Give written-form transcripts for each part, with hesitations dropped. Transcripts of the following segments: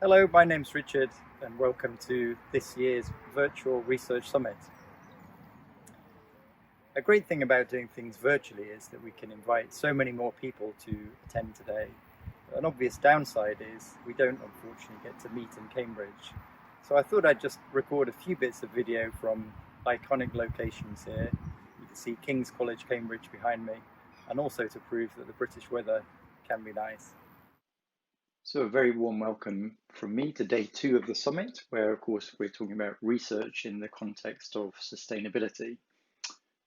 Hello, my name's Richard, and welcome to this year's Virtual Research Summit. A great thing about doing things virtually is that we can invite so many more people to attend today. An obvious downside is we don't unfortunately get to meet in Cambridge. So I thought I'd just record a few bits of video from iconic locations here. You can see King's College, Cambridge behind me, and also to prove that the British weather can be nice. So a very warm welcome from me to day 2 of the summit, where of course we're talking about research in the context of sustainability.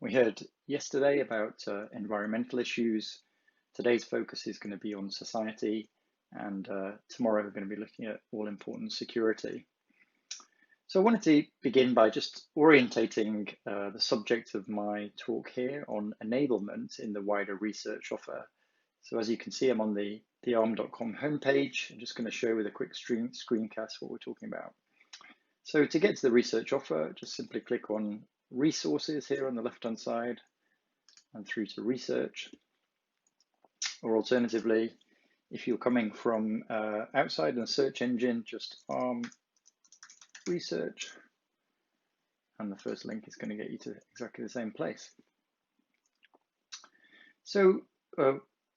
We heard yesterday about environmental issues. Today's focus is going to be on society, and tomorrow we're going to be looking at all-important security. So I wanted to begin by just orientating the subject of my talk here on enablement in the wider research offer. So as you can see, I'm on the arm.com homepage. I'm just going to show with a quick screencast what we're talking about. So to get to the research offer, just simply click on resources here on the left-hand side and through to research. Or alternatively, if you're coming from outside in the search engine, just arm research. And the first link is going to get you to exactly the same place. So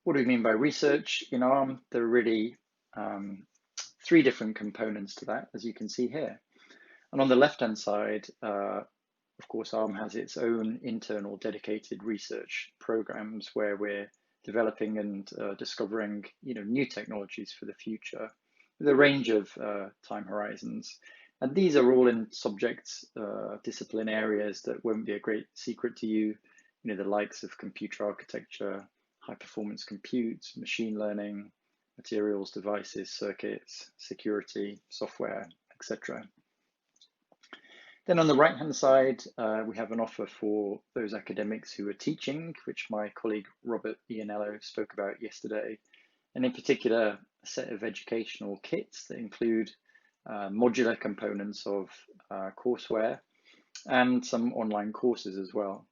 what do we mean by research in ARM? There are really 3 different components to that, as you can see here. And on the left-hand side, of course, ARM has its own internal dedicated research programs where we're developing and discovering new technologies for the future with a range of time horizons. And these are all in subjects, discipline areas that won't be a great secret to you, the likes of computer architecture, high performance compute, machine learning, materials, devices, circuits, security, software, etc. Then on the right-hand side, we have an offer for those academics who are teaching, which my colleague Robert Ianello spoke about yesterday, and in particular, a set of educational kits that include modular components of courseware and some online courses as well.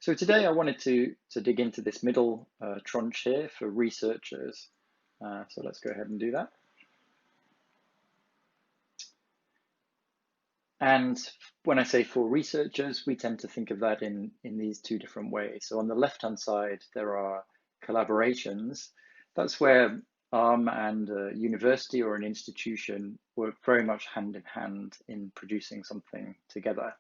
So today I wanted to dig into this middle tranche here for researchers. So let's go ahead and do that. And when I say for researchers, we tend to think of that in these 2 different ways. So on the left-hand side, there are collaborations. That's where ARM and a university or an institution work very much hand in hand in producing something together.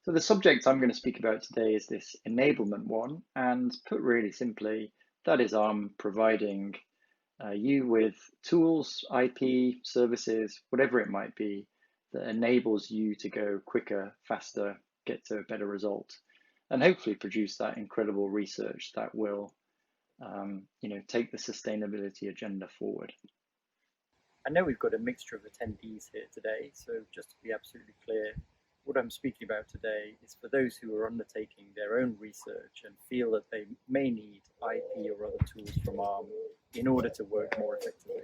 So the subject I'm going to speak about today is this enablement one, and put really simply, that is ARM providing you with tools, IP, services, whatever it might be, that enables you to go quicker, faster, get to a better result, and hopefully produce that incredible research that will take the sustainability agenda forward. I know we've got a mixture of attendees here today, so just to be absolutely clear, what I'm speaking about today is for those who are undertaking their own research and feel that they may need IP or other tools from ARM in order to work more effectively.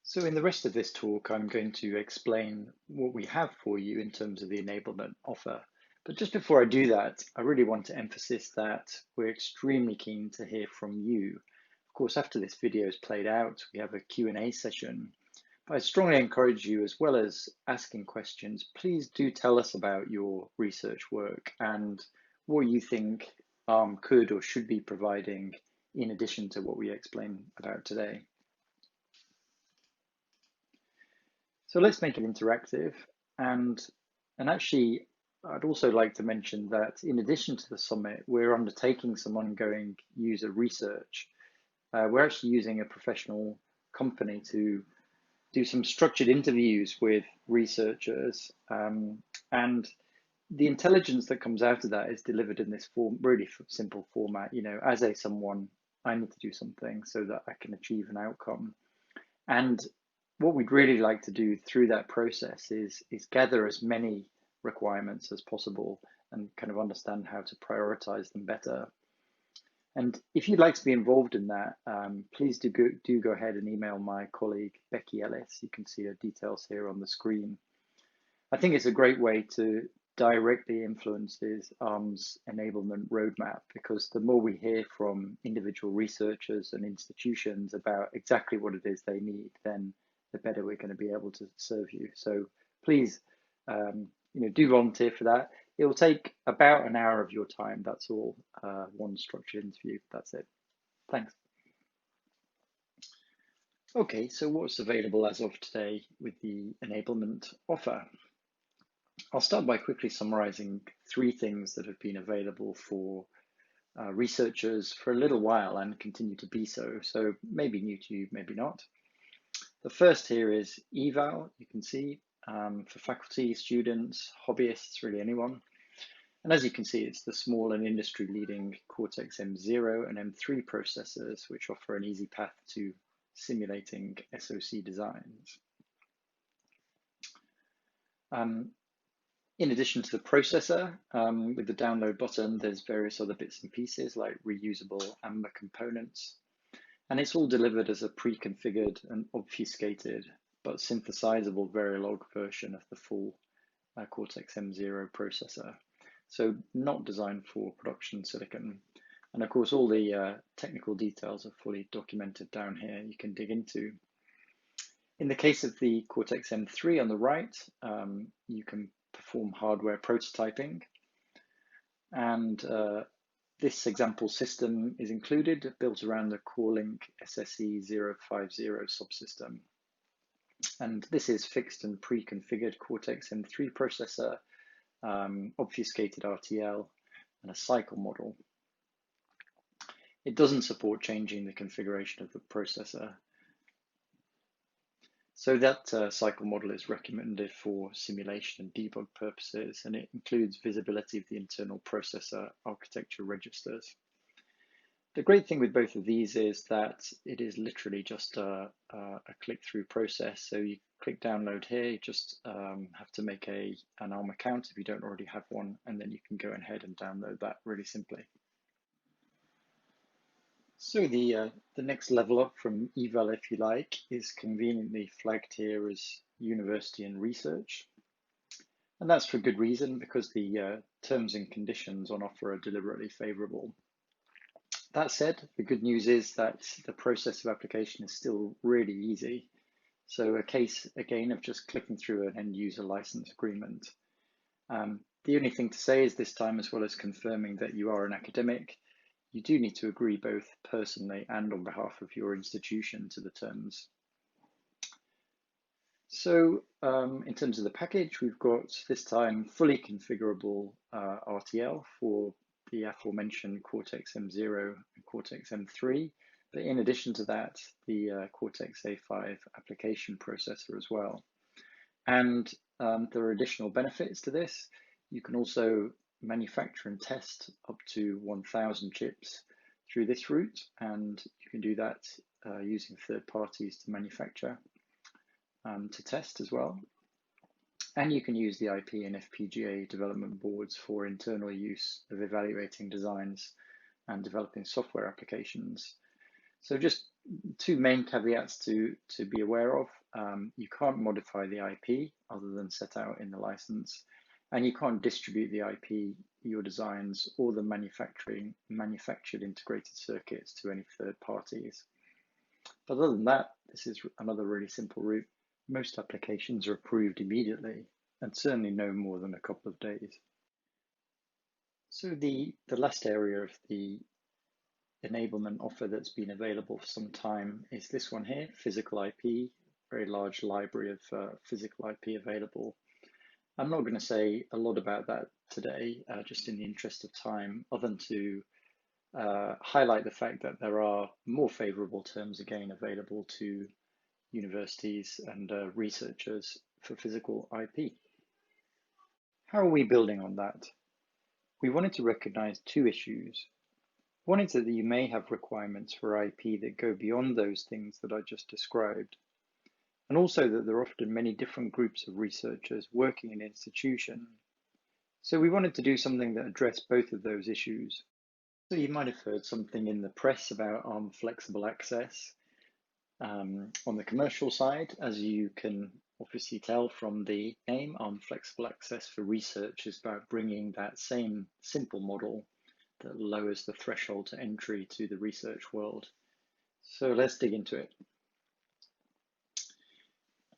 So in the rest of this talk, I'm going to explain what we have for you in terms of the enablement offer. But just before I do that, I really want to emphasize that we're extremely keen to hear from you. Of course, after this video is played out, we have a Q&A session. But I strongly encourage you, as well as asking questions, please do tell us about your research work and what you think ARM could or should be providing in addition to what we explain about today. So let's make it interactive. And actually, I'd also like to mention that in addition to the summit, we're undertaking some ongoing user research. We're actually using a professional company to do some structured interviews with researchers. And the intelligence that comes out of that is delivered in this really simple format. As someone, I need to do something so that I can achieve an outcome. And what we'd really like to do through that process is gather as many requirements as possible and kind of understand how to prioritize them better. And if you'd like to be involved in that, please do go ahead and email my colleague, Becky Ellis. You can see her details here on the screen. I think it's a great way to directly influence this ARM's enablement roadmap, because the more we hear from individual researchers and institutions about exactly what it is they need, then the better we're going to be able to serve you. So please, do volunteer for that. It will take about an hour of your time. That's all. One structured interview. That's it. Thanks. Okay, so what's available as of today with the enablement offer? I'll start by quickly summarizing 3 things that have been available for researchers for a little while and continue to be so. So maybe new to you, maybe not. The first here is eval, you can see, for faculty, students, hobbyists, really anyone. And as you can see, it's the small and industry-leading Cortex M0 and M3 processors, which offer an easy path to simulating SoC designs. In addition to the processor, with the download button, there's various other bits and pieces like reusable AMBER components. And it's all delivered as a pre-configured and obfuscated but synthesizable Verilog version of the full Cortex M0 processor. So not designed for production silicon. And of course, all the technical details are fully documented down here you can dig into. In the case of the Cortex M3 on the right, you can perform hardware prototyping. And this example system is included, built around the CoreLink SSE050 subsystem. And this is fixed and pre-configured Cortex M3 processor, obfuscated RTL, and a cycle model. It doesn't support changing the configuration of the processor. So that cycle model is recommended for simulation and debug purposes, and it includes visibility of the internal processor architecture registers. The great thing with both of these is that it is literally just a click-through process. So you click download here, you just have to make an ARM account if you don't already have one, and then you can go ahead and download that really simply. So the next level up from eval, if you like, is conveniently flagged here as university and research. And that's for good reason, because the terms and conditions on offer are deliberately favorable. That said, the good news is that the process of application is still really easy. So a case, again, of just clicking through an end user license agreement. The only thing to say is this time, as well as confirming that you are an academic, you do need to agree both personally and on behalf of your institution to the terms. So in terms of the package, we've got this time fully configurable RTL for the aforementioned Cortex M0 and Cortex M3. But in addition to that, the Cortex A5 application processor as well. And there are additional benefits to this. You can also manufacture and test up to 1,000 chips through this route, and you can do that using third parties to manufacture, to test as well. And you can use the IP and FPGA development boards for internal use of evaluating designs and developing software applications. So just 2 main caveats to be aware of. You can't modify the IP other than set out in the license, and you can't distribute the IP, your designs, or the manufactured integrated circuits to any third parties. But other than that, this is another really simple route. Most applications are approved immediately, and certainly no more than a couple of days. So the last area of the enablement offer that's been available for some time is this one here, physical IP, very large library of physical IP available. I'm not going to say a lot about that today, just in the interest of time, other than to highlight the fact that there are more favorable terms again available to universities and researchers for physical IP. How are we building on that? We wanted to recognize 2 issues. One is that you may have requirements for IP that go beyond those things that I just described, and also that there are often many different groups of researchers working in an institution. So we wanted to do something that addressed both of those issues. So you might have heard something in the press about ARM flexible access. On the commercial side, as you can obviously tell from the name, ARM flexible access for research is about bringing that same simple model that lowers the threshold to entry to the research world. So let's dig into it.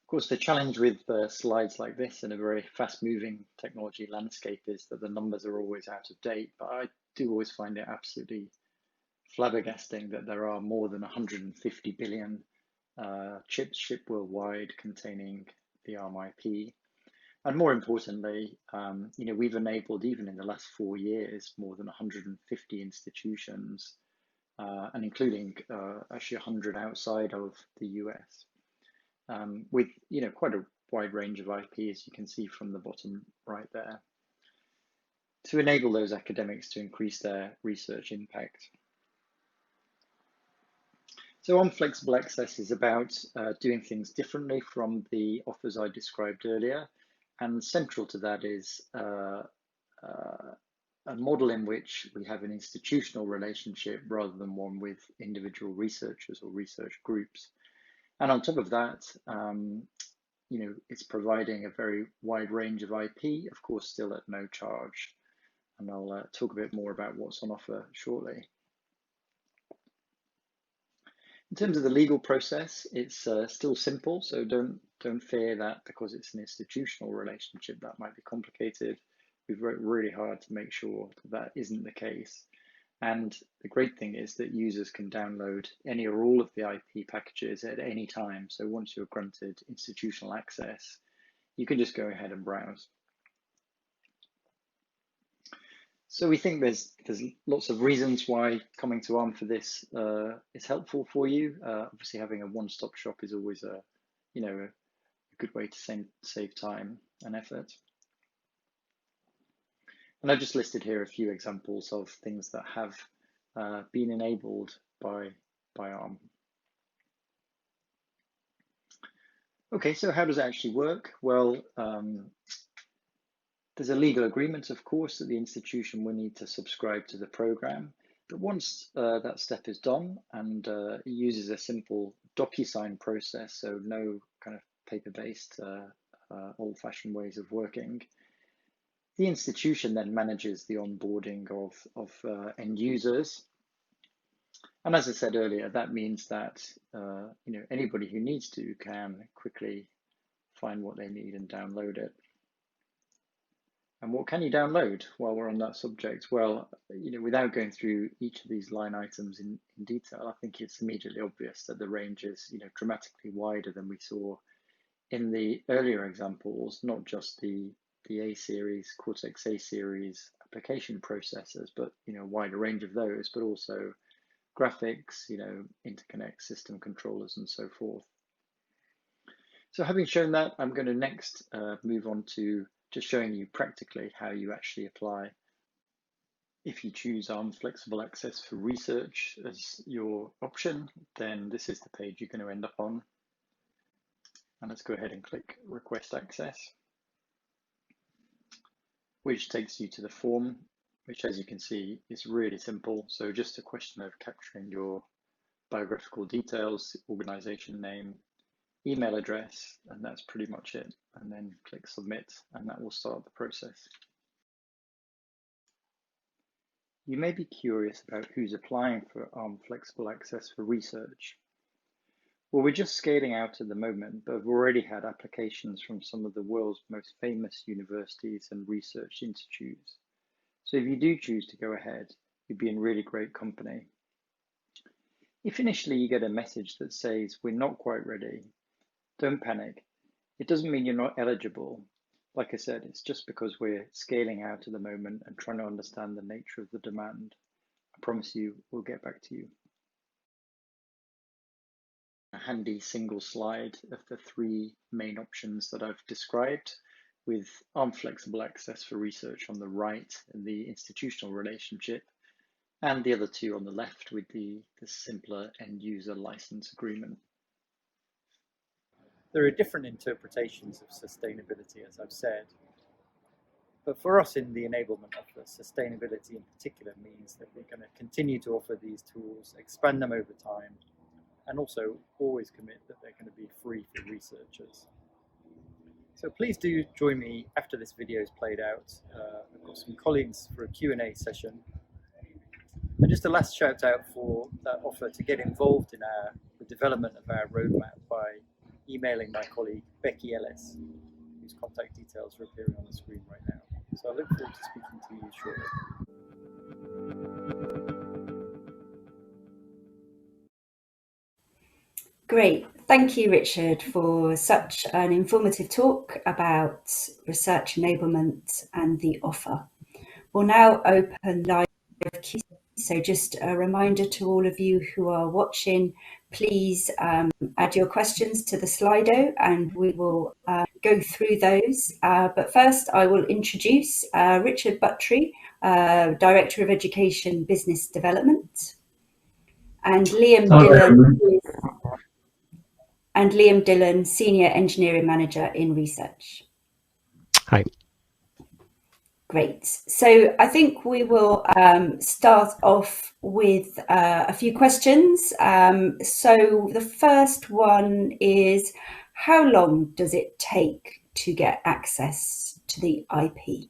course, the challenge with slides like this in a very fast-moving technology landscape is that the numbers are always out of date, but I do always find it absolutely flabbergasting that there are more than 150 billion chips shipped worldwide containing the ARM IP. And more importantly, we've enabled, even in the last 4 years, more than 150 institutions, and including actually 100 outside of the US, with quite a wide range of IP, as you can see from the bottom right there, to enable those academics to increase their research impact. So on flexible access is about doing things differently from the offers I described earlier. And central to that is a model in which we have an institutional relationship rather than one with individual researchers or research groups. And on top of that, it's providing a very wide range of IP, of course, still at no charge. And I'll talk a bit more about what's on offer shortly. In terms of the legal process, it's still simple, so don't fear that because it's an institutional relationship that might be complicated. We've worked really hard to make sure that isn't the case. And the great thing is that users can download any or all of the IP packages at any time. So once you're granted institutional access, you can just go ahead and browse. So we think there's lots of reasons why coming to ARM for this is helpful for you. Obviously, having a one-stop shop is always a good way to save time and effort. And I've just listed here a few examples of things that have been enabled by ARM. Okay, so how does it actually work? Well, there's a legal agreement, of course, that the institution will need to subscribe to the program. But once that step is done, and it uses a simple DocuSign process, so no kind of paper-based, old-fashioned ways of working, the institution then manages the onboarding of end users. And as I said earlier, that means that anybody who needs to can quickly find what they need and download it. And what can you download while we're on that subject? Well, without going through each of these line items in detail, I think it's immediately obvious that the range is dramatically wider than we saw in the earlier examples, not just the A series, Cortex A series application processors, but a wider range of those, but also graphics, interconnect system controllers and so forth. So having shown that, I'm going to next move on to just showing you practically how you actually apply. If you choose ARM Flexible Access for Research as your option, then this is the page you're going to end up on. And let's go ahead and click Request Access, which takes you to the form, which, as you can see, is really simple. So just a question of capturing your biographical details, organization name, email address, and that's pretty much it. And then click Submit, and that will start the process. You may be curious about who's applying for ARM Flexible Access for Research. Well, we're just scaling out at the moment, but we've already had applications from some of the world's most famous universities and research institutes. So if you do choose to go ahead, you'd be in really great company. If initially you get a message that says, we're not quite ready, don't panic. It doesn't mean you're not eligible. Like I said, it's just because we're scaling out at the moment and trying to understand the nature of the demand. I promise you, we'll get back to you. A handy single slide of the 3 main options that I've described, with ARM Flexible Access for Research on the right and the institutional relationship, and the other 2 on the left with the simpler end user license agreement. There are different interpretations of sustainability, as I've said. But for us in the enablement offer, sustainability in particular means that we're going to continue to offer these tools, expand them over time, and also always commit that they're going to be free for researchers. So please do join me after this video is played out. I've got some colleagues for a Q&A session. And just a last shout out for that offer to get involved in the development of our roadmap by emailing my colleague Becky Ellis, whose contact details are appearing on the screen right now. So I look forward to speaking to you shortly. Great. Thank you, Richard, for such an informative talk about research enablement and the offer. We'll now open live Q&A. So just a reminder to all of you who are watching, please add your questions to the Slido and we will go through those. But first, I will introduce Richard Buttrey, Director of Education Business Development, and Liam Dillon, Senior Engineering Manager in Research. Hi. Great. So I think we will start off with a few questions. So the first one is, how long does it take to get access to the IP?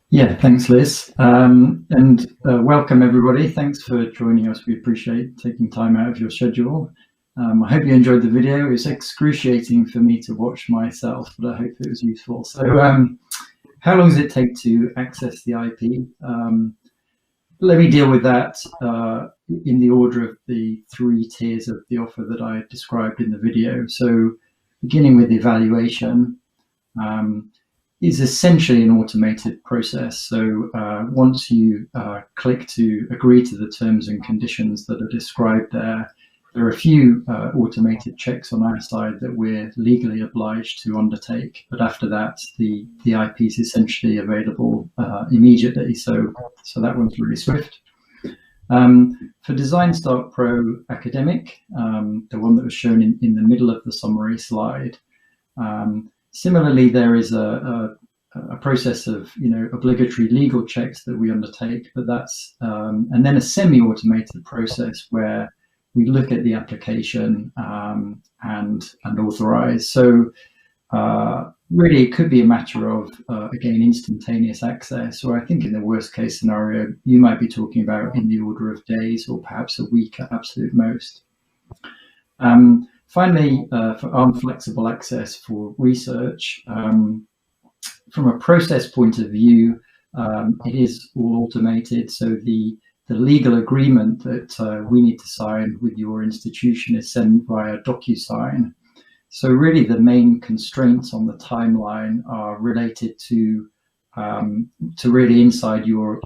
Yeah, thanks, Liz. And welcome, everybody. Thanks for joining us. We appreciate taking time out of your schedule. I hope you enjoyed the video. It's excruciating for me to watch myself, but I hope it was useful. So how long does it take to access the IP? Let me deal with that in the order of the 3 tiers of the offer that I described in the video. So beginning with evaluation, is essentially an automated process. So once you click to agree to the terms and conditions that are described there, there are a few automated checks on our side that we're legally obliged to undertake. But after that, the IP is essentially available immediately. So that one's really swift. For Design Start Pro Academic, the one that was shown in the middle of the summary slide, similarly, there is a process of obligatory legal checks that we undertake, but that's and then a semi-automated process where we look at the application and authorize. So really, it could be a matter of again instantaneous access, or I think in the worst case scenario, you might be talking about in the order of days or perhaps a week at absolute most. Finally, for ARM flexible access for research, from a process point of view, it is all automated. So the legal agreement that we need to sign with your institution is sent via DocuSign. So really the main constraints on the timeline are related to really inside your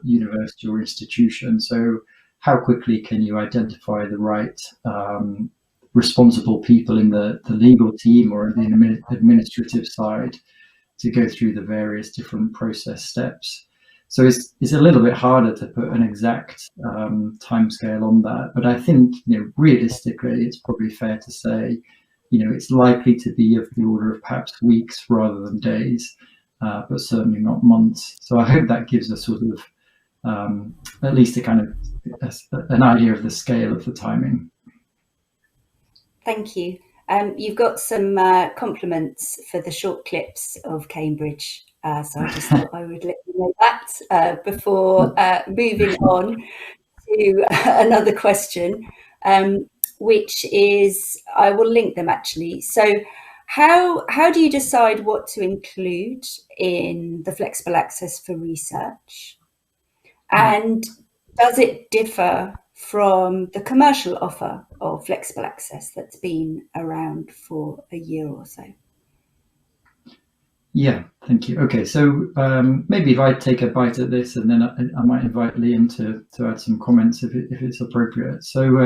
university or institution. So how quickly can you identify the right responsible people in the legal team or the administrative side to go through the various different process steps. So it's a little bit harder to put an exact timescale on that, but I think realistically it's probably fair to say it's likely to be of the order of perhaps weeks rather than days, but certainly not months. So I hope that gives a sort of at least a kind of an idea of the scale of the timing. Thank you. You've got some compliments for the short clips of Cambridge, so I just thought I would let you know that before moving on to another question, which is, I will link them actually. So how do you decide what to include in the flexible access for research? And does it differ from the commercial offer of flexible access that's been around for a year or so? Yeah, thank you. Okay, so maybe if I take a bite at this, and then I might invite Liam to add some comments if it's appropriate. So,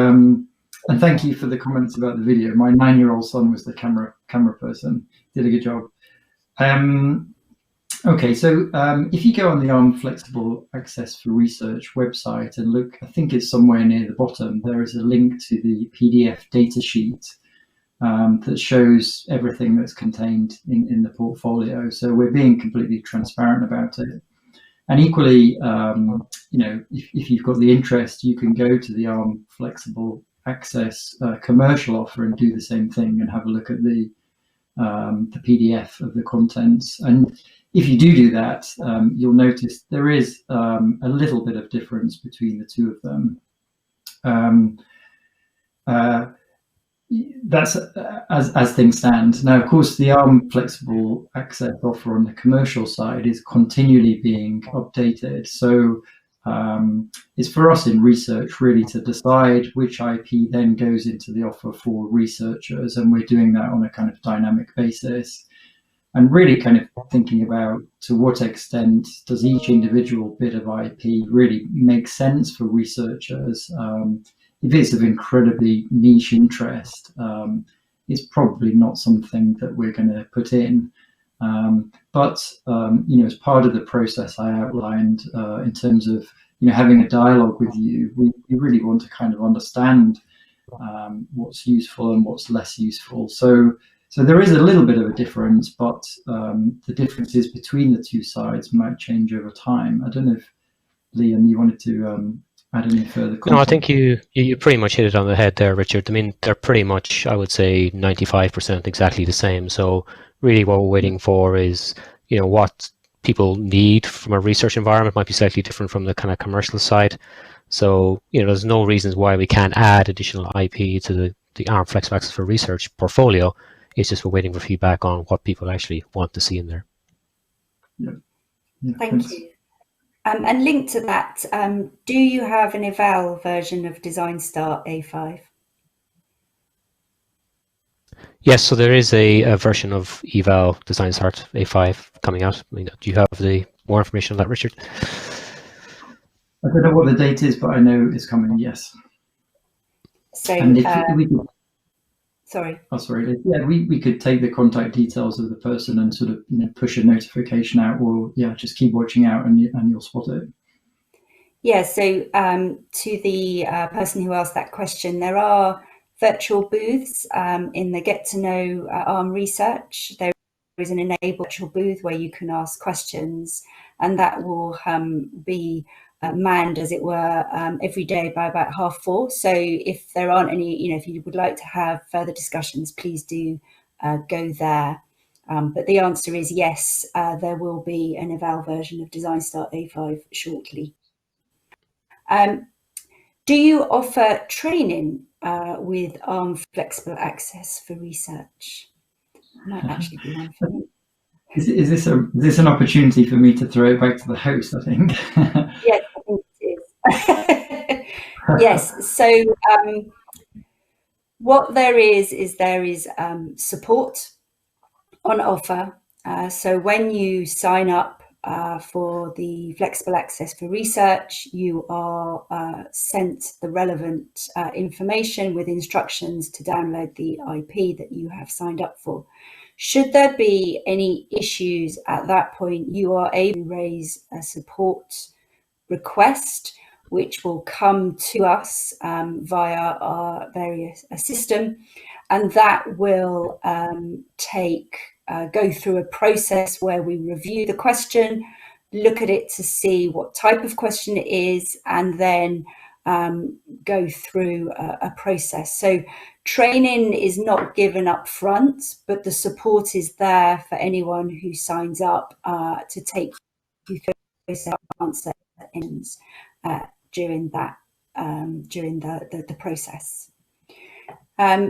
and thank you for the comments about the video. My 9-year-old son was the camera person, did a good job. Okay, so if you go on the ARM Flexible Access for Research website and look, I think it's somewhere near the bottom, there is a link to the PDF datasheet that shows everything that's contained in the portfolio. So we're being completely transparent about it. And equally, if you've got the interest, you can go to the ARM Flexible Access commercial offer and do the same thing and have a look at the PDF of the contents. And if you do that, you'll notice there is a little bit of difference between the two of them. that's as things stand. Now, of course, the ARM flexible access offer on the commercial side is continually being updated. So it's for us in research really to decide which IP then goes into the offer for researchers, and we're doing that on a kind of dynamic basis. And really kind of thinking about to what extent does each individual bit of IP really make sense for researchers. If it's of incredibly niche interest, it's probably not something that we're going to put in. But as part of the process I outlined in terms of having a dialogue with you, we really want to kind of understand what's useful and what's less useful. So there is a little bit of a difference, but the differences between the two sides might change over time. I don't know if Liam, you wanted to add any further context? No, I think you pretty much hit it on the head there, Richard. I mean, they're pretty much, I would say, 95% exactly the same. So really what we're waiting for is, what people need from a research environment might be slightly different from the kind of commercial side. So, there's no reasons why we can't add additional IP to the ARM Flexible Access for Research portfolio. It's just we're waiting for feedback on what people actually want to see in there. Yeah, Thank you. And linked to that, do you have an eval version of Design Start A5? Yes, so there is a version of eval Design Start A5 coming out. I mean, do you have more information on that, Richard? I don't know what the date is, but I know it's coming, yes. So, and if we could, sorry. Oh, sorry. Yeah, we could take the contact details of the person and sort of push a notification out, or just keep watching out and you'll spot it. Yeah. So to the person who asked that question, there are virtual booths in the Get to Know ARM research. There is an enabled virtual booth where you can ask questions, and that will be manned, as it were, every day by about 4:30. So if there aren't any, if you would like to have further discussions, please do go there. But the answer is yes, there will be an eval version of Design Start A5 shortly. Do you offer training with ARM Flexible Access for Research? Might actually be one for me. Is this an opportunity for me to throw it back to the host, I think? Yes, I think it is. Yes, so what there is support on offer. So when you sign up for the Flexible Access for Research, you are sent the relevant information with instructions to download the IP that you have signed up for. Should there be any issues at that point, you are able to raise a support request, which will come to us via our various system, and that will go through a process where we review the question, look at it to see what type of question it is, and then go through a process. So training is not given up front, but the support is there for anyone who signs up to take you through the answer during the process. I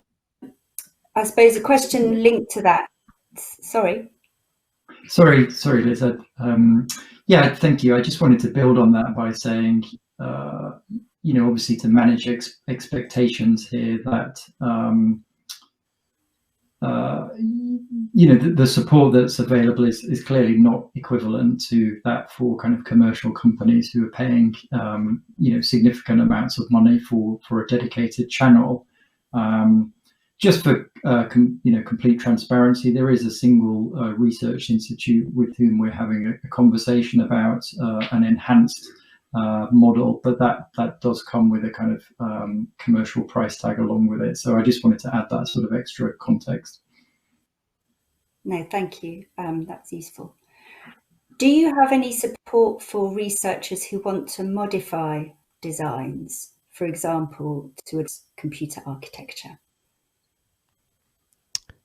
suppose a question linked to that. Sorry, Liz. Yeah, thank you. I just wanted to build on that by saying, obviously to manage expectations here, that the support that's available is clearly not equivalent to that for kind of commercial companies who are paying significant amounts of money for a dedicated channel. Just for complete transparency, there is a single research institute with whom we're having a conversation about an enhanced model, but that does come with a kind of commercial price tag along with it. So I just wanted to add that sort of extra context. No, thank you. That's useful. Do you have any support for researchers who want to modify designs, for example, to a computer architecture?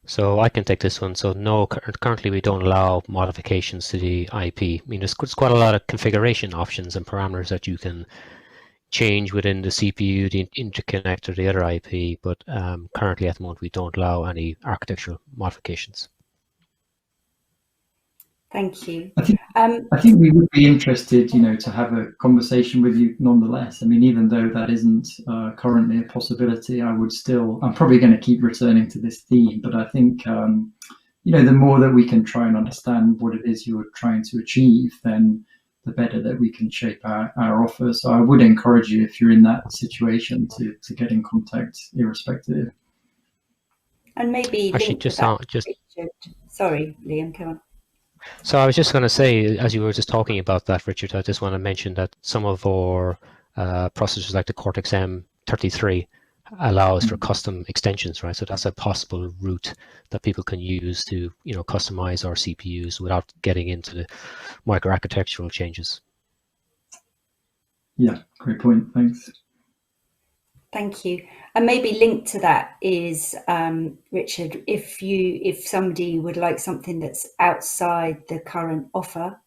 So I can take this one. So no, currently we don't allow modifications to the IP. I mean, there's quite a lot of configuration options and parameters that you can change within the CPU, the interconnect, or the other IP, but currently at the moment we don't allow any architectural modifications. Thank you. I think we would be interested, to have a conversation with you nonetheless. I mean, even though that isn't currently a possibility, I'm probably going to keep returning to this theme, but I think, the more that we can try and understand what it is you're trying to achieve, then the better that we can shape our offer. So I would encourage you, if you're in that situation, to get in contact irrespective. And maybe Actually, sorry, Liam, come on. So I was just going to say, as you were just talking about that, Richard, I just want to mention that some of our processors like the Cortex-M33 allows for custom extensions, right? So that's a possible route that people can use to, customize our CPUs without getting into the microarchitectural changes. Yeah, great point. Thanks. Thank you. And maybe linked to that is, Richard, if somebody would like something that's outside the current offer,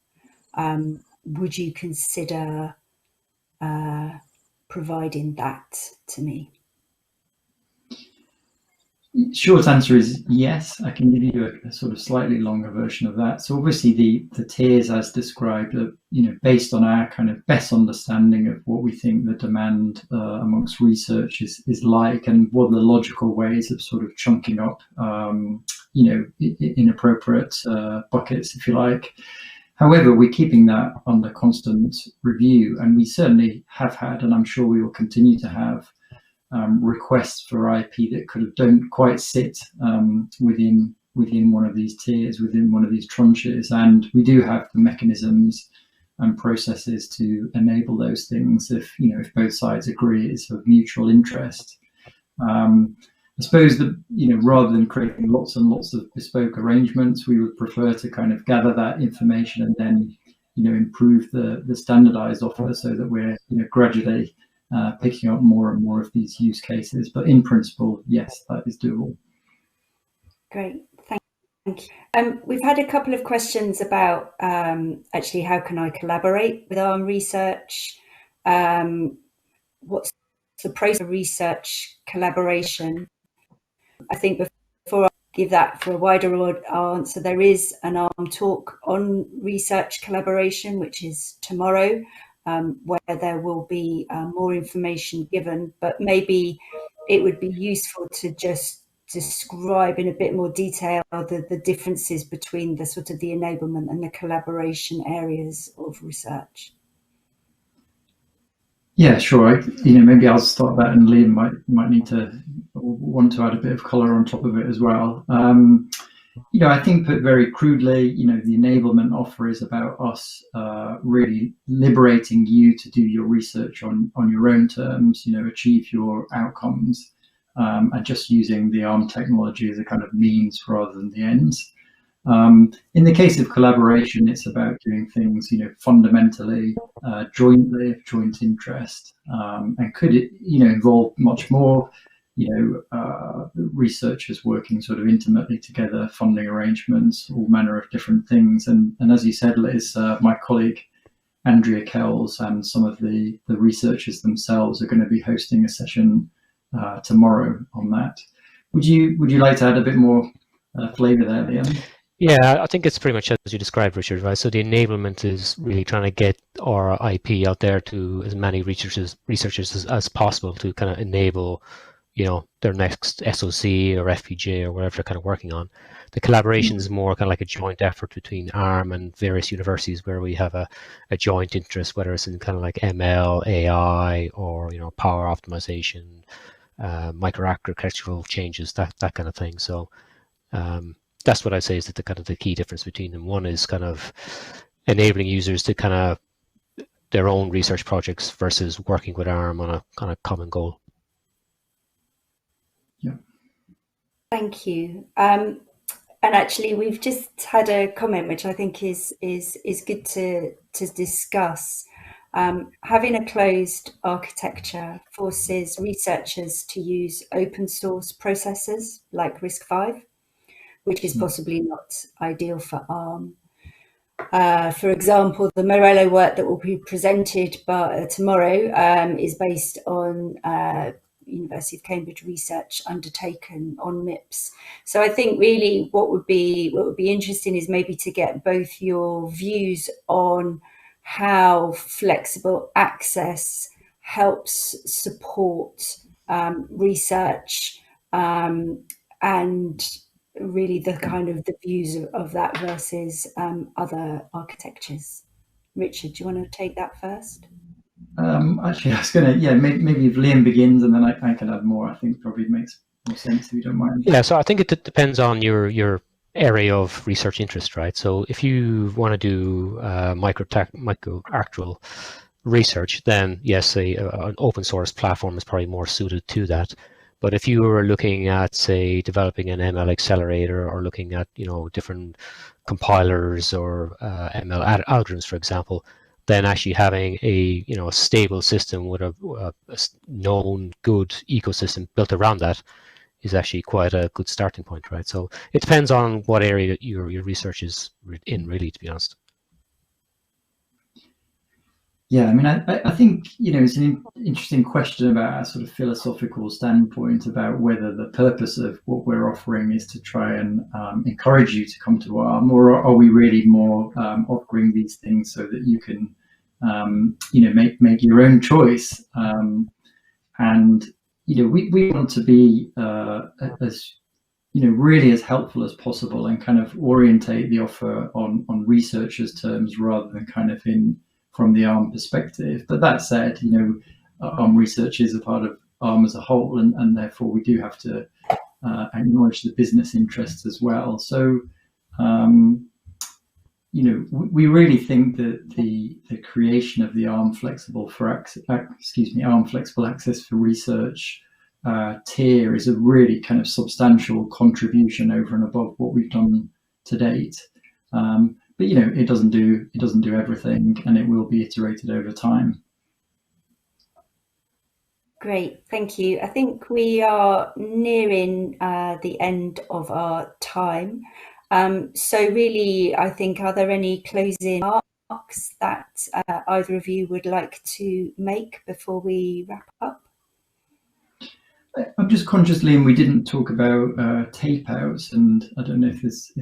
would you consider providing that to me? Short answer is yes. I can give you a sort of slightly longer version of that. So obviously the tiers as described are, based on our kind of best understanding of what we think the demand amongst research is like, and what are the logical ways of sort of chunking up, inappropriate buckets, if you like. However, we're keeping that under constant review, and we certainly have had, and I'm sure we will continue to have, requests for IP that don't quite sit within one of these tiers, within one of these tranches, and we do have the mechanisms and processes to enable those things if both sides agree it's of mutual interest. I suppose that rather than creating lots and lots of bespoke arrangements, we would prefer to kind of gather that information and then improve the standardized offer so that we're gradually picking up more and more of these use cases. But in principle, yes, that is doable. Great, thank you. We've had a couple of questions about actually how can I collaborate with ARM research? What's the process of research collaboration? I think before I give that for a wider answer, there is an ARM talk on research collaboration, which is tomorrow. Where there will be more information given, but maybe it would be useful to just describe in a bit more detail the differences between the sort of the enablement and the collaboration areas of research. Yeah, sure. Maybe I'll start that, and Liam might need to want to add a bit of colour on top of it as well. I think put very crudely, the enablement offer is about us really liberating you to do your research on your own terms, achieve your outcomes, and just using the ARM technology as a kind of means rather than the ends. In the case of collaboration, it's about doing things, fundamentally jointly, of joint interest, and could it, involve much more. Researchers working sort of intimately together, funding arrangements, all manner of different things. And as you said, Liz, my colleague Andrea Kells and some of the researchers themselves are going to be hosting a session tomorrow on that. Would you like to add a bit more flavour there, Liam? Yeah, I think it's pretty much as you described, Richard, right? So the enablement is really trying to get our IP out there to as many researchers as possible to kind of enable their next SoC or FPGA or whatever they're kind of working on. The collaboration is more kind of like a joint effort between ARM and various universities where we have a joint interest, whether it's in kind of like ML, AI, or power optimization, microarchitectural changes, that kind of thing. So that's what I'd say is that the kind of the key difference between them. One is kind of enabling users to kind of their own research projects versus working with ARM on a kind of common goal. Yeah. Thank you. And actually, we've just had a comment which I think is good to discuss. Having a closed architecture forces researchers to use open source processors like RISC-V, which is possibly not ideal for ARM. For example, the Morello work that will be presented tomorrow is based on University of Cambridge research undertaken on MIPS. So I think really what would be interesting is maybe to get both your views on how flexible access helps support research and really the kind of the views of that versus other architectures. Richard, do you want to take that first? Actually, I was going to, maybe if Liam begins and then I can add more. I think probably makes more sense if you don't mind. Yeah, so I think it depends on your area of research interest, right? So if you want to do microarchitectural research, then yes, an open source platform is probably more suited to that. But if you were looking at, say, developing an ML accelerator or looking at, different compilers or ML algorithms, for example, then actually having a stable system with a known good ecosystem built around that is actually quite a good starting point, right? So it depends on what area your research is in, really, to be honest. Yeah, I mean, I think, it's an interesting question about a sort of philosophical standpoint about whether the purpose of what we're offering is to try and encourage you to come to ARM, or are we really more offering these things so that you can, make your own choice. And, we want to be as, really as helpful as possible and kind of orientate the offer on researchers' terms rather than kind of from the ARM perspective. But that said, ARM research is a part of ARM as a whole, and therefore we do have to acknowledge the business interests as well. So, we really think that the creation of the ARM flexible access for research tier is a really kind of substantial contribution over and above what we've done to date. But it doesn't do everything, and it will be iterated over time. Great, thank you. I think we are nearing the end of our time. So really, I think, are there any closing remarks that either of you would like to make before we wrap up? I'm just conscious, Liam, we didn't talk about tape outs, and I don't know if there's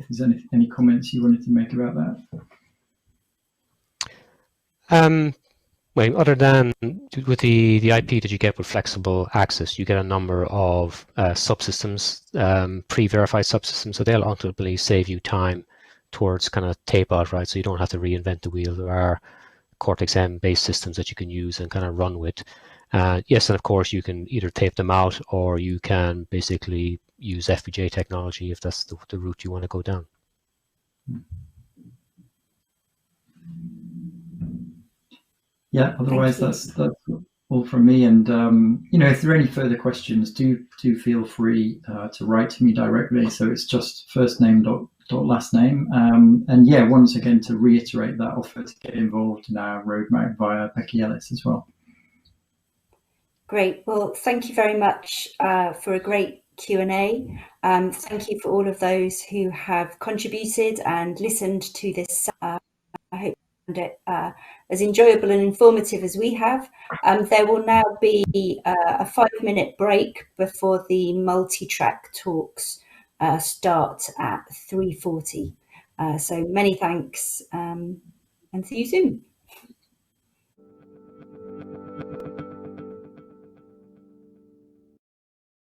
any comments you wanted to make about that. Well, other than with the IP that you get with flexible access, you get a number of subsystems, pre-verified subsystems, so they'll ultimately save you time towards kind of tape out, right? So you don't have to reinvent the wheel. There are Cortex-M based systems that you can use and kind of run with. Yes, and of course you can either tape them out or you can basically use FPGA technology if that's the route you want to go down. Yeah, otherwise that's all from me. And if there are any further questions, do feel free to write to me directly. So it's just first name dot last name. And yeah, once again, to reiterate that offer to get involved in our roadmap via Becky Ellis as well. Great. Well, thank you very much for a great Q&A. Thank you for all of those who have contributed and listened to this. I hope you found it as enjoyable and informative as we have. There will now be a 5-minute break before the multi-track talks start at 3:40. So many thanks and see you soon.